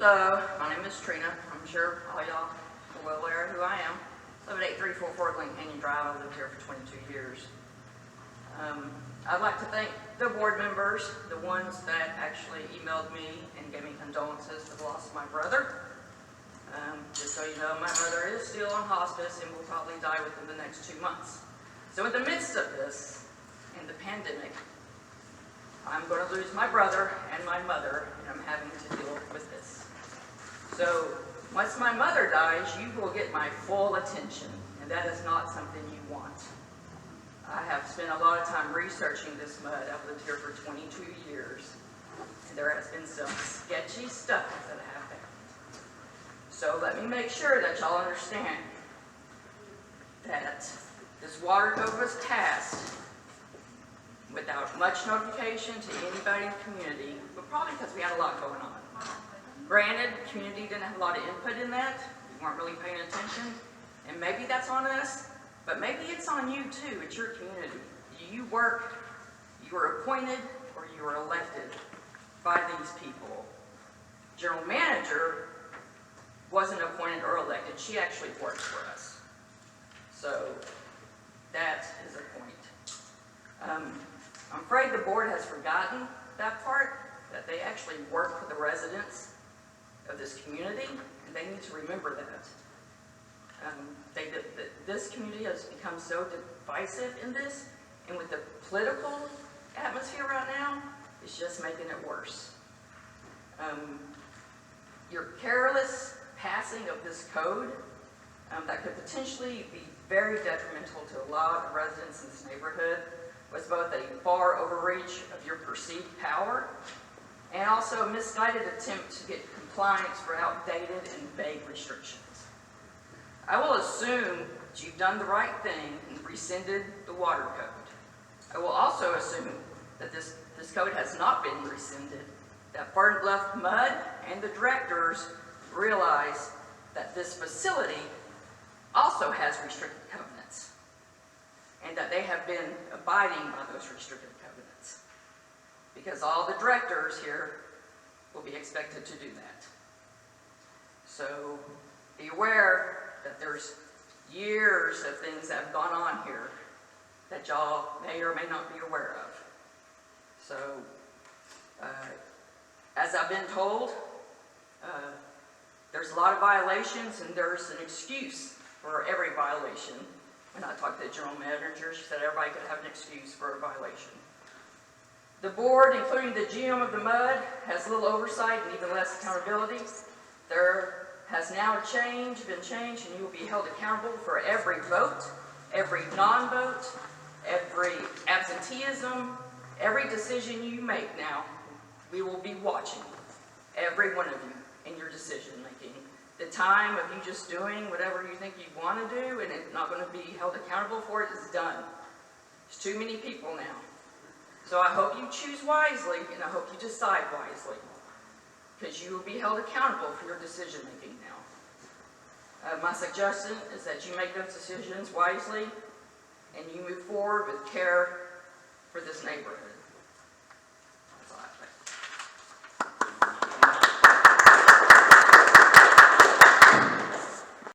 My name is Trennah. I'm sure all y'all are well aware of who I am. I live at 8344 Glen Canyon Drive. I've lived here for 22 years. I'd like to thank the board members, the ones that actually emailed me and gave me condolences for the loss of my brother. Just so you know, my mother is still on hospice and will probably die within the next 2 months. So in the midst of this, in the pandemic, I'm going to lose my brother and my mother, and I'm having to deal with this. So once my mother dies, you will get my full attention, and that is not something you want. I have spent a lot of time researching this mud. I've lived here for 22 years, and there has been some sketchy stuff that I have found. So let me make sure that y'all understand that this water code was passed without much notification to anybody in the community, but probably because we had a lot going on. Granted, the community didn't have a lot of input in that. We weren't really paying attention, and maybe that's on us, but maybe it's on you too. It's your community. You work, you were appointed, or you were elected by these people. General manager wasn't appointed or elected. She actually works for us. So that is a point. I'm afraid the board has forgotten that part, that they actually work for the residents of this community, and they need to remember that. This community has become so divisive in this, and with the political atmosphere right now, it's just making it worse. Your careless passing of this code that could potentially be very detrimental to a lot of residents in this neighborhood was both a far overreach of your perceived power and also a misguided attempt to get compliance for outdated and vague restrictions. I will assume that you've done the right thing and rescinded the water code. I will also assume that this code has not been rescinded, that Fern Bluff Mud and the directors realize that this facility also has restricted covenants, and that they have been abiding by those restricted covenants, because all the directors here will be expected to do that. So be aware that there's years of things that have gone on here that y'all may or may not be aware of. So as I've been told, there's a lot of violations, and there's an excuse for every violation. When I talked to the general manager, she said everybody could have an excuse for a violation. The board, including the GM of the mud, has little oversight and even less accountability. There has now been changed, and you will be held accountable for every vote, every non-vote, every absenteeism, every decision you make now. We will be watching every one of you in your decision making. The time of you just doing whatever you think you want to do and it's not going to be held accountable for it is done. There's too many people now. So I hope you choose wisely, and I hope you decide wisely, because you will be held accountable for your decision making now. My suggestion is that you make those decisions wisely and you move forward with care for this neighborhood.